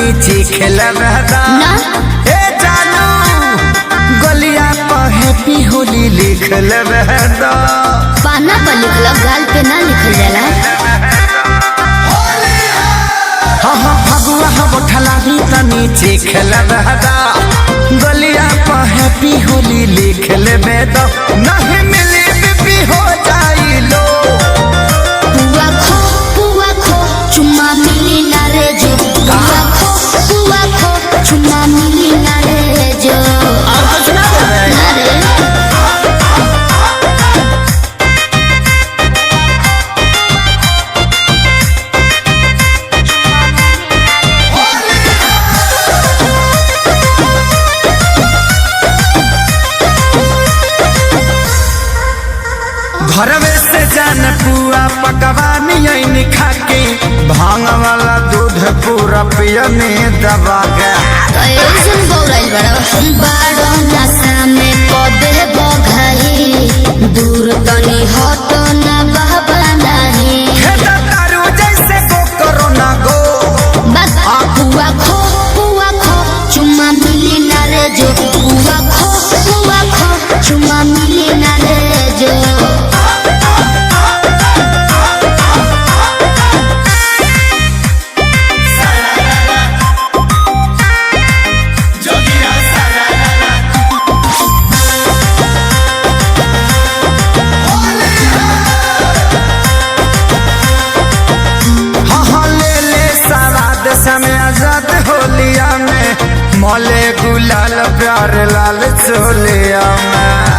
नीचे खेलबहदा ए जानू गलिया पर हैप्पी होली लिख लेबहदा। पाना पर लिखल गाल पे ना लिखल जाला। हाँ फगुआ हम ठलानी त नीचे खेलबहदा गलिया पर हैप्पी होली लिख लेबहदा। नहीं मिली बीपी हो जाई लो पुआ खो चुम्मा मिली ना रे जो। पुआ खो चुम्मा मिली ना रे जो। और कुछ ना करे घर में से जान पुआ पकवानी खा के भांग वाला दूध पूरा पियने दबा बारो नशा में पदे बघाई दूर तनी हटो ना बाबा नहीं। तारू जैसे गो करो ना गो पुआ खो चुम्मा मिली ना रे जो। पुआ खो चुम्मा मिली ना रे जो। समय आजाद होलिया में मौले गुलाल प्यार लाल चोलिया में।